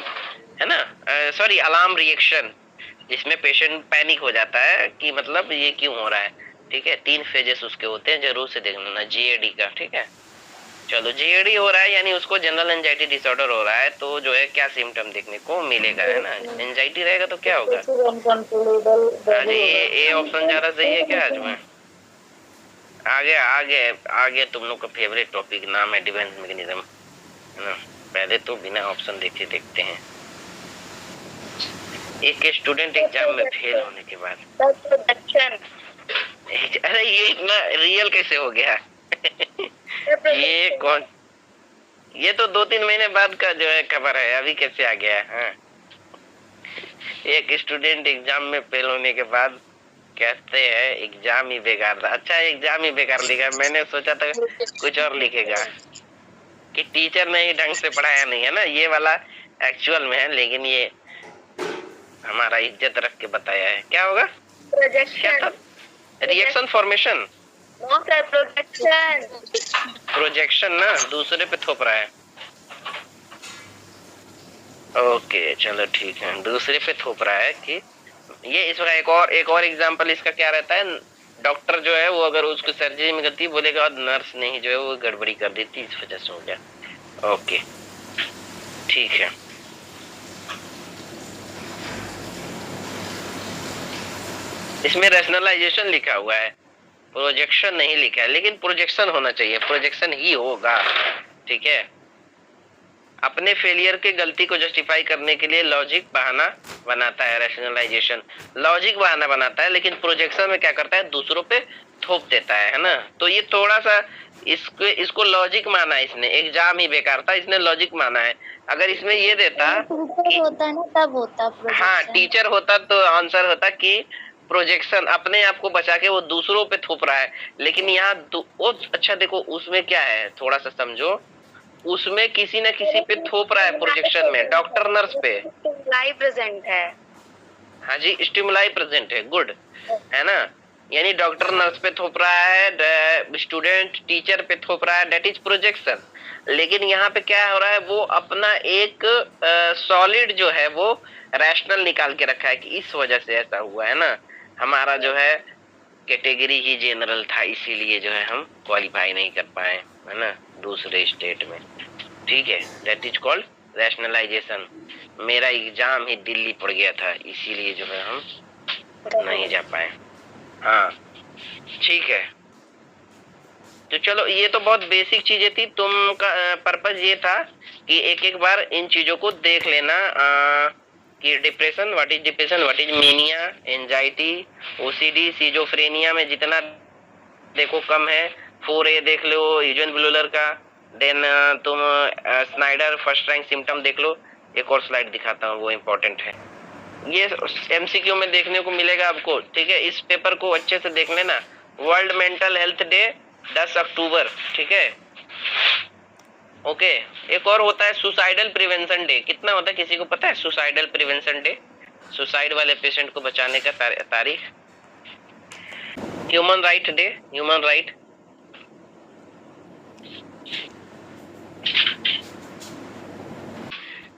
है ना, सॉरी अलार्म रिएक्शन, जिसमें पेशेंट पैनिक हो जाता है कि मतलब ये क्यों हो रहा है। ठीक है, 3 फेजेस उसके होते हैं, जरूर से देख लेना जीएडी का। ठीक है, चलो, जीएडी हो रहा है यानी उसको जनरल एंजाइटी डिसऑर्डर हो रहा है, तो जो है क्या सिम्टम देखने को मिलेगा, है ना। एंजाइटी रहेगा तो क्या होगा, आज ये ऑप्शन ज्यादा सही है क्या? आज में आगे आगे आगे तुम लोग का फेवरेट टॉपिक नाम है डिफेंस मैकेनिज्म, है ना। पहले तो बिना ऑप्शन देखे देखते हैं। एक स्टूडेंट एग्जाम में फेल होने के बाद, अरे ये इतना रियल कैसे हो गया? ये कौन, ये तो 2-3 महीने बाद का जो है खबर है, अभी कैसे आ गया है? एक स्टूडेंट एग्जाम में फेल होने के बाद कहते हैं एग्जाम ही बेकार था। अच्छा, एग्जाम ही बेकार लिखा, मैंने सोचा था कुछ और लिखेगा कि टीचर ने ही ढंग से पढ़ाया नहीं, है ना। ये वाला एक्चुअल में है, लेकिन ये हमारा इज्जत रख के बताया है। क्या होगा? क्या था? रिएक्शन फॉर्मेशन, प्रोजेक्शन ना, दूसरे पे थोप रहा है। ओके। ओके चलो ठीक है, दूसरे पे थोप रहा है कि ये। इसका एक और एग्जांपल इसका क्या रहता है, डॉक्टर जो है वो अगर उसको सर्जरी में गलती बोलेगा और नर्स नहीं जो है वो गड़बड़ी कर देती, इस वजह से हो गया। ओके ठीक है। इसमें रैशनलाइजेशन लिखा हुआ है, प्रोजेक्शन नहीं लिखा है, लेकिन प्रोजेक्शन होना चाहिए, प्रोजेक्शन ही होगा। ठीक है, अपने फेलियर के गलती को जस्टिफाई करने के लिए लॉजिक बहाना बनाता है। रैशनलाइजेशन लॉजिक बहाना बनाता है, लेकिन प्रोजेक्शन में क्या करता है, दूसरों पे थोप देता है ना। तो ये थोड़ा सा इसको लॉजिक माना है इसने, एग्जाम ही बेकार था, इसने लॉजिक माना है। अगर इसमें ये देता होता ना तब होता प्रोजेक्शन। हाँ टीचर होता तो आंसर होता कि प्रोजेक्शन अपने आप को बचा के वो दूसरों पे थोप रहा है। लेकिन यहाँ अच्छा देखो उसमें क्या है, थोड़ा सा समझो, उसमें किसी न किसी पे थोप रहा है प्रोजेक्शन में, डॉक्टर नर्स पे स्टिमुलाई प्रेजेंट है। हाँ जी स्टिमुलाई प्रेजेंट है, गुड है ना। यानी डॉक्टर नर्स पे थोप रहा है, स्टूडेंट टीचर पे थोप रहा है, दैट इज प्रोजेक्शन। लेकिन यहाँ पे क्या हो रहा है, वो अपना एक सॉलिड जो है वो रैशनल निकाल के रखा है कि इस वजह से ऐसा हुआ है ना। हमारा जो है कैटेगरी ही जनरल था, इसीलिए जो है हम क्वालिफाई नहीं कर पाए, है ना, दूसरे स्टेट में। ठीक है, दैट इज कॉल्ड रैशनलाइजेशन। मेरा एग्जाम ही दिल्ली पड़ गया था, इसीलिए जो है हम नहीं जा पाए। हाँ ठीक है, तो चलो ये तो बहुत बेसिक चीजें थी। तुम का पर्पस ये था कि एक एक बार इन चीजों को देख लेना कि depression, what is depression, what is mania, anxiety, OCD, schizophrenia में जितना देखो कम है। 4A देख लो यूजन ब्लूलर का, देन तुम स्नाइडर फर्स्ट रैंक सिम्टम देख लो। एक और स्लाइड दिखाता हूँ, वो इम्पोर्टेंट है, ये MCQ में देखने को मिलेगा आपको। ठीक है, इस पेपर को अच्छे से देख लेना। वर्ल्ड मेंटल हेल्थ डे 10 अक्टूबर, ठीक है। ओके, एक और होता है सुसाइडल प्रिवेंशन डे। कितना होता है किसी को पता है सुसाइडल प्रिवेंशन डे? सुसाइड वाले पेशेंट को बचाने का तारीख। Human right day, human right.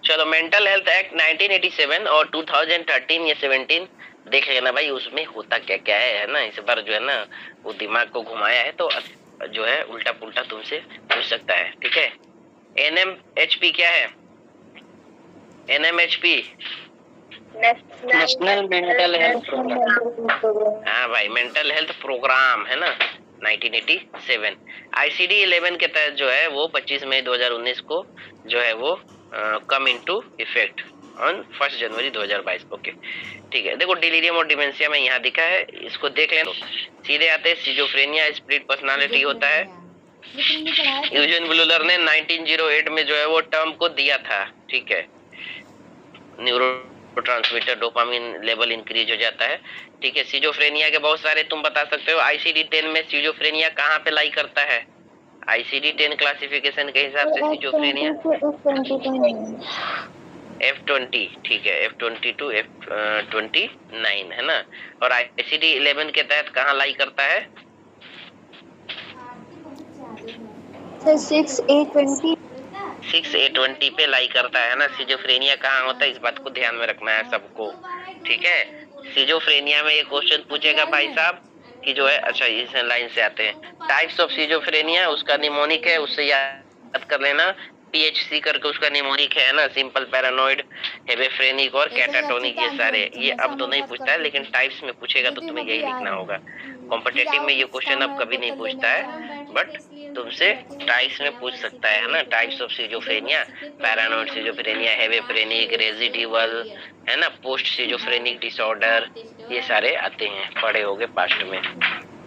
चलो मेंटल हेल्थ एक्ट 1987 और 2013 या 17 देख लेना भाई, उसमें होता क्या क्या है ना। इस बार जो है ना वो दिमाग को घुमाया है, तो जो है उल्टा पुल्टा तुमसे पूछ सकता है। ठीक है, NMHP क्या है? NMHP national mental health program. हाँ भाई, मेंटल हेल्थ प्रोग्राम है ना, 1987। ICD 11 के तहत जो है वो 25 मई 2019 को जो है वो come into effect on 1 January 2022। Okay ठीक है, देखो डिलीरियम और डिमेंशिया में यहाँ दिखा है, इसको देख लेना। सीधे आते हैं, सिजोफ्रेनिया स्प्लिट पर्सनालिटी होता है। यूजन ब्लूलर ने 1908 में जो है वो टर्म को दिया था। ठीक है, न्यूरोट्रांसमीटर डोपामिन लेवल इंक्रीज हो जाता है। ठीक है, सिजोफ्रेनिया के बहुत सारे तुम बता सकते हो। ICD-10 में सिजोफ्रेनिया कहाँ पे लाई करता है? ICD-10 क्लासिफिकेशन के हिसाब से सिजोफ्रेनिया F20, ठीक है, F20 to F29 है ना। और ICD-11 के तहत कहाँ लाई करता है? 6A20 पे लाई करता है ना। सिजोफ्रेनिया कहाँ होता है, इस बात को ध्यान में रखना है सबको। ठीक है, सिजोफ्रेनिया में ये क्वेश्चन पूछेगा भाई साहब कि जो है, अच्छा इस लाइन से आते हैं, टाइप्स ऑफ सिजोफ्रेनिया, उसका निमोनिक है, उससे याद कर लेना। PHC करके उसका निमोनिक है ना, सिंपल पैरानोइड, हेबेफ्रेनिक और कैटाटोनिक। ये सारे ये अब तो नहीं पूछता है, लेकिन टाइप्स में पूछेगा तो तुम्हें यही लिखना होगा। कॉम्पिटिटिव में ये क्वेश्चन अब कभी नहीं पूछता है, बट तुमसे टाइप्स में पूछ सकता है ना। Types of schizophrenia, paranoid schizophrenia, hebephrenic, residual है ना, पोस्ट सिजोफ्रेनिक डिसऑर्डर, ये सारे आते हैं, पढ़े होगे पास्ट में।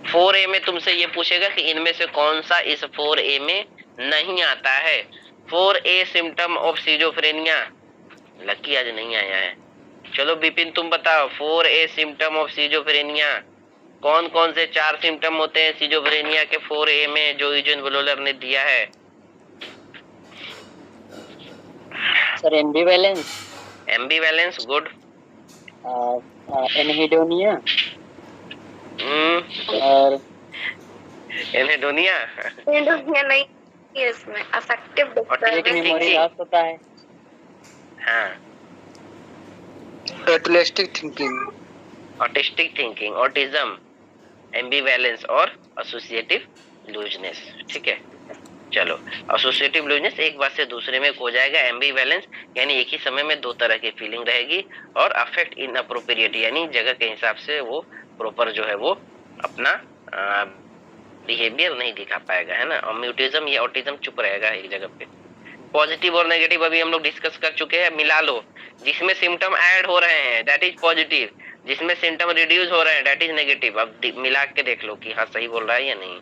4A में तुमसे ये पूछेगा कि इनमें से कौन सा इस 4A में नहीं आता है। 4A symptom of schizophrenia, lucky आज नहीं आया है। चलो विपिन तुम बताओ, 4A सिम्टम ऑफ सिजोफ्रेनिया कौन कौन से 4 सिम्टम होते हैं सिजोफ्रेनिया के 4A में जो यूजन ब्लूलर ने दिया है? Sir ambivalence, ambivalence, good. Anhedonia और एनेडोनिया नहीं है इसमें, अफेक्टिव ऑटोमेटिक मेमोरी लॉस होता है। हाँ, athletic thinking, autistic thinking, autism, ambivalence और एसोसिएटिव लूजनेस। ठीक है, चलो एसोसिएटिव लूजनेस एक बात से दूसरे में हो जाएगा। एम्बिवैलेंस यानी एक ही समय में दो तरह की फीलिंग रहेगी। और अफेक्ट इनअप्रोप्रिएट यानी जगह के हिसाब से वो प्रॉपर जो है वो अपना बिहेवियर नहीं दिखा पाएगा, है ना। और म्यूटिज्म या ऑटिज्म चुप रहेगा एक जगह पे। पॉजिटिव और नेगेटिव अभी हम लोग डिस्कस कर चुके हैं, मिला लो। जिसमें सिम्टम ऐड हो रहे हैं दैट इज पॉजिटिव, जिसमें सिम्टम रिड्यूस हो रहे हैं दैट इज नेगेटिव। अब मिला के देख लो कि हाँ सही बोल रहा है या नहीं।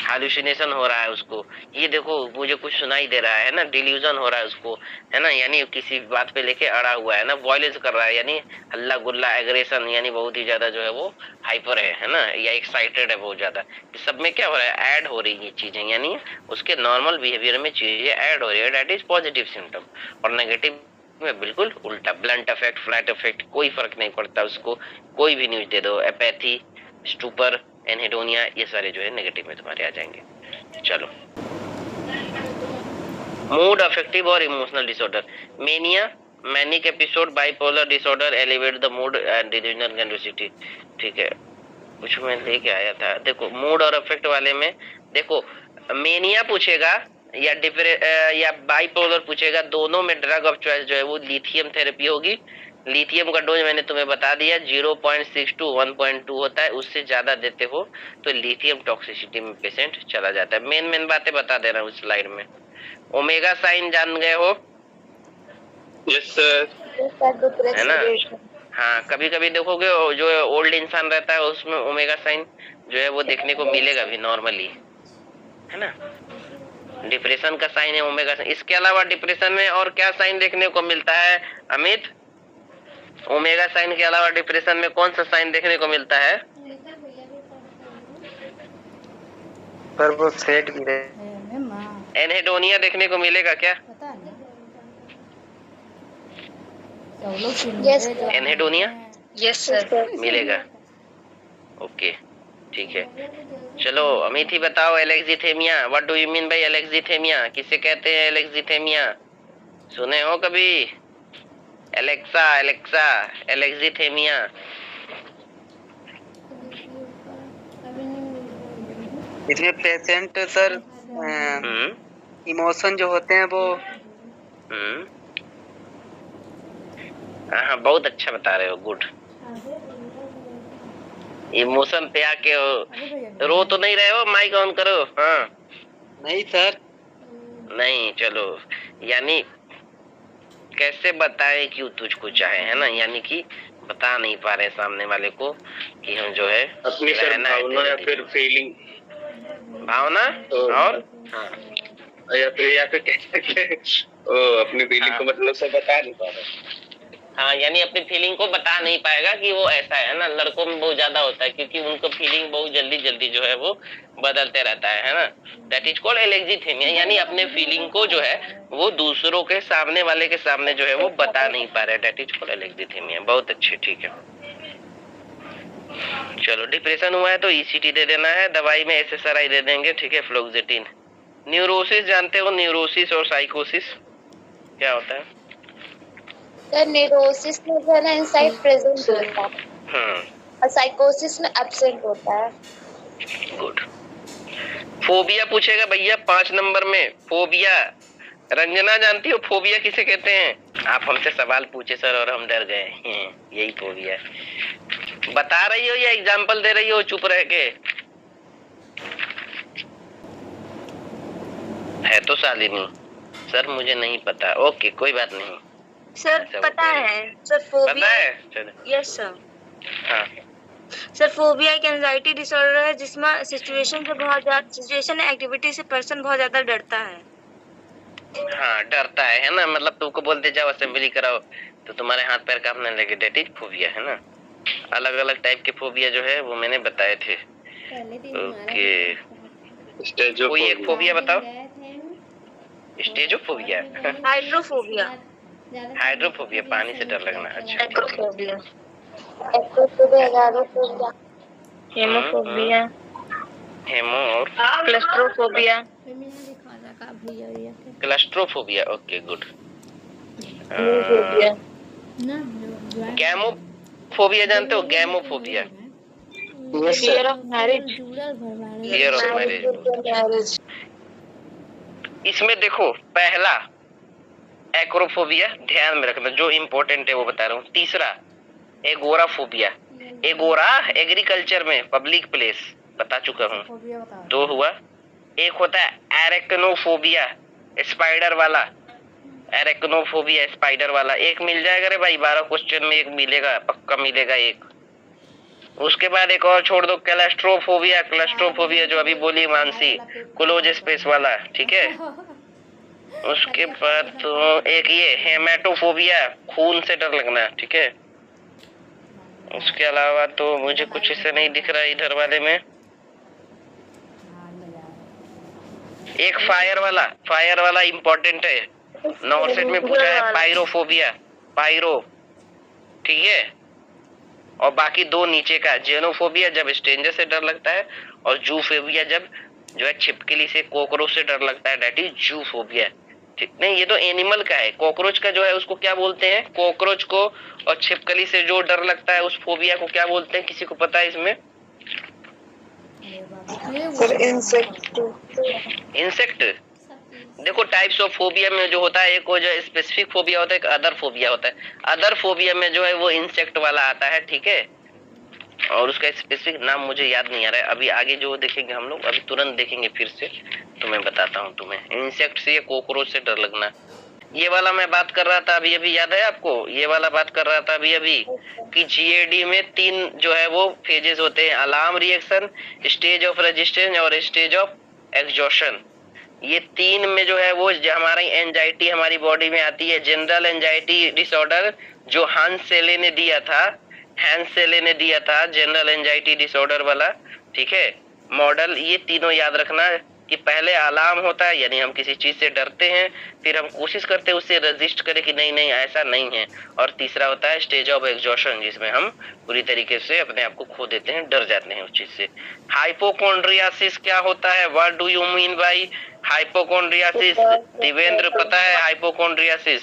हालुसिनेशन हो रहा है उसको, ये देखो मुझे कुछ सुनाई दे रहा है ना, डिल्यूजन हो रहा है उसको, है ना, यानी किसी बात पे लेके अड़ा हुआ है ना, वॉयलेंस कर रहा है यानी हल्ला गुल्ला, एग्रेशन यानी बहुत ही ज्यादा जो है वो हाइपर है ना, या एक्साइटेड है बहुत ज्यादा। इस सब में क्या हो रहा है, ऐड हो रही है चीजें, यानी उसके नॉर्मल बिहेवियर में चीजें ऐड हो रही है, दैट इज पॉजिटिव सिम्टम। और नेगेटिव में बिल्कुल उल्टा, ब्लंट इफेक्ट, फ्लैट इफेक्ट, कोई फर्क नहीं पड़ता उसको, कोई भी न्यूज दे दो, एपैथी, स्टूपर, एनहेडोनिया, ये सारे जो है नेगेटिव में तुम्हारे आ जाएंगे। चलो, मूड अफेक्टिव और emotional disorder, mania, manic episode, bipolar disorder, elevate the mood and delusional capacity. ठीक है, कुछ मैं लेके आया था, देखो मूड और अफेक्ट वाले में देखो मेनिया पूछेगा या बाइपोलर पूछेगा, दोनों में ड्रग ऑफ चॉइस जो है वो लिथियम थेरेपी होगी। लिथियम का डोज मैंने तुम्हें बता दिया 0.6 to 1.2 होता है, उससे ज्यादा देते हो तो लिथियम टॉक्सिसिटी में पेशेंट चला जाता है। मेन बातें बता दे रहा हूँ स्लाइड में। ओमेगा साइन जान गए हो? यस सर, है ना। हाँ, कभी कभी देखोगे जो ओल्ड इंसान रहता है उसमें ओमेगा साइन जो है वो देखने को मिलेगा भी नॉर्मली, है ना। डिप्रेशन का साइन है ओमेगा साइन। इसके अलावा डिप्रेशन में और क्या साइन देखने को मिलता है अमित? ओमेगा साइन के अलावा डिप्रेशन में कौन सा साइन देखने को मिलता है? पर वो सेट भी रहे। एनहेडोनिया देखने को मिलेगा क्या? Yes anhedonia yes sir. मिलेगा, ओके ठीक है। चलो अमित ही बताओ, alexithymia, what do you mean by alexithymia? किसे कहते हैं एलेक्जिथेमिया? सुने हो कभी? Alexa Alexa, alexithymia. इसमें पेशेंट सर इमोशन जो होते हैं वो हाँ बहुत अच्छा बता रहे हो, गुड। इमोशन पे आके रो तो नहीं रहे हो? माइक ऑन करो। हाँ नहीं सर, नहीं, चलो यानी कैसे बताएं क्यों तुझको चाहे, है ना, यानी कि बता नहीं पा रहे सामने वाले को कि हम जो है अपनी सर भावना या फिर फीलिंग, भावना और हाँ या फिर कह सकते हैं अपनी फीलिंग को मतलब से बता नहीं पा रहे। हाँ, यानी अपनी फीलिंग को बता नहीं पाएगा कि वो ऐसा है ना। लड़कों में बहुत ज्यादा होता है क्योंकि उनको फीलिंग बहुत जल्दी जल्दी जो है वो बदलते रहता है ना। दैट इज कॉल्ड एलेक्जिथेमिया, यानी अपने फीलिंग को जो है वो दूसरों के सामने वाले के सामने जो है वो बता नहीं पा रहे। That is called alexithymia. बहुत अच्छे, ठीक है। चलो, डिप्रेशन हुआ है तो ईसीटी दे देना है, दवाई में एसएसआरआई दे देंगे, ठीक है, फ्लोक्सेटिन। न्यूरोसिस जानते हो? न्यूरोसिस और साइकोसिस क्या होता है? सर न्यूरोसिस में जो है ना इनसाइड प्रेजेंट होता है और साइकोसिस में एब्सेंट होता है। गुड। फोबिया पूछेगा भैया 5 नंबर में, फोबिया। रंजना जानती हो फोबिया किसे कहते हैं? आप हमसे सवाल पूछे सर और हम डर गए, यही फोबिया है। बता रही हो या एग्जाम्पल दे रही हो चुप रह के? है तो शालिनी। सर मुझे नहीं पता, ओके कोई बात नहीं सर। पता है सर, फोबिया। पता है? Yes sir. हाँ सर फोबिया एक एंजाइटी डिसऑर्डर है जिसमें सिचुएशन एक्टिविटी से पर्सन बहुत ज्यादा डरता है। हाँ डरता है ना, मतलब तुमको बोलते जाओ असेंबली कराओ तो तुम्हारे हाथ पैर कांपने लगे, दैट इज फोबिया, है ना। अलग अलग टाइप के फोबिया जो है वो मैंने बताए थे। ओके, कोई एक फोबिया बताओ। स्टेजोफोबिया, हाइड्रोफोबिया। हाइड्रोफोबिया पानी से डर लगना। अच्छा, एक्रोफोबिया, हेमोफोबिया, हेमो और claustrophobia, claustrophobia, okay good. Gamophobia जानते हो? Gamophobia, fear of marriage. Fear of marriage. इसमें देखो, पहला एक्रोफोबिया, ध्यान में रखना, जो इम्पोर्टेंट है वो बता रहा हूँ। तीसरा एगोराफोबिया, एगोरा एग्रीकल्चर में पब्लिक प्लेस, बता चुका हूँ, दो हुआ। एक होता है एरेक्नोफोबिया, स्पाइडर वाला, एरेक्नोफोबिया स्पाइडर वाला, एक मिल जाएगा रे भाई, 12 क्वेश्चन में एक मिलेगा, पक्का मिलेगा एक। उसके बाद एक और छोड़ दो, क्लस्ट्रोफोबिया, क्लस्ट्रोफोबिया जो अभी बोली मानसी, क्लोज स्पेस वाला, ठीक है। उसके बाद तो एक ये हेमेटोफोबिया, खून से डर लगना, ठीक है। उसके अलावा तो मुझे कुछ इससे नहीं दिख रहा इधर वाले में। एक फायर वाला इम्पोर्टेंट है, नॉर्थ सेट में पूछा है, पायरोफोबिया, पायरो, ठीक है। और बाकी दो नीचे का, जेनोफोबिया जब स्ट्रेंजर से डर लगता है, और जूफोबिया जब जो है छिपकली से, कॉकरोच से डर लगता है, दैट इज जूफोबिया। ठीक नहीं, ये तो एनिमल का है। कॉकरोच का जो है उसको क्या बोलते हैं? कॉकरोच को, और छिपकली से जो डर लगता है उस फोबिया को क्या बोलते हैं? किसी को पता है इसमें? इंसेक्ट। देखो टाइप्स ऑफ फोबिया में जो होता है, एक वो जो स्पेसिफिक फोबिया होता है, एक अदर फोबिया होता है। अदर फोबिया में जो है वो इंसेक्ट वाला आता है, ठीक है। और उसका स्पेसिफिक नाम मुझे याद नहीं आ रहा है, अभी आगे जो देखेंगे हम लोग, अभी तुरंत देखेंगे फिर से, तो मैं बताता हूँ तुम्हें। इंसेक्ट से, कॉकरोच से डर लगना, ये वाला मैं बात कर रहा था अभी अभी, याद है आपको? ये वाला बात कर रहा था अभी अभी कि जीएडी में 3 जो है वो फेजेस होते हैं, alarm reaction, stage of resistance और स्टेज ऑफ एग्जॉशन। ये 3 में जो है वो हमारी एंजाइटी हमारी बॉडी में आती है। जनरल एंजाइटी डिसऑर्डर जो हांस सेले ने दिया था, जनरल एंजाइटी डिसऑर्डर वाला, ठीक है, मॉडल। ये तीनों याद रखना कि पहले अलार्म होता है, यानी हम किसी चीज से डरते हैं, फिर हम कोशिश करते हैं उससे रेजिस्ट करें कि नहीं ऐसा नहीं है, और तीसरा होता है स्टेज ऑफ एग्जॉशन, जिसमें हम पूरी तरीके से अपने आप को खो देते हैं, डर जाते हैं उस चीज से। हाइपोकॉन्ड्रियासिस क्या होता है? What do you mean bye hypochondriasis? Divendra पता है hypochondriasis?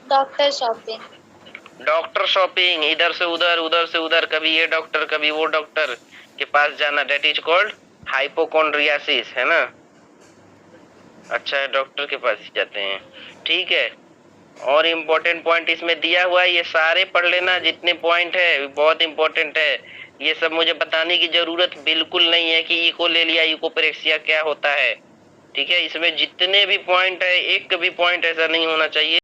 Doctor shopping. Doctor shopping, इधर से उधर, कभी ये डॉक्टर कभी वो डॉक्टर के पास जाना, दैट इज कॉल्ड हाइपोकॉन्ड्रियासिस, है ना। अच्छा है, डॉक्टर के पास ही जाते हैं, ठीक है। और इम्पोर्टेंट पॉइंट इसमें दिया हुआ है, ये सारे पढ़ लेना, जितने पॉइंट है बहुत इंपॉर्टेंट है। ये सब मुझे बताने की जरूरत बिल्कुल नहीं है कि इकोलेलिया, इकोप्रेक्सिया क्या होता है, ठीक है। इसमें जितने भी पॉइंट है, एक भी पॉइंट ऐसा नहीं होना चाहिए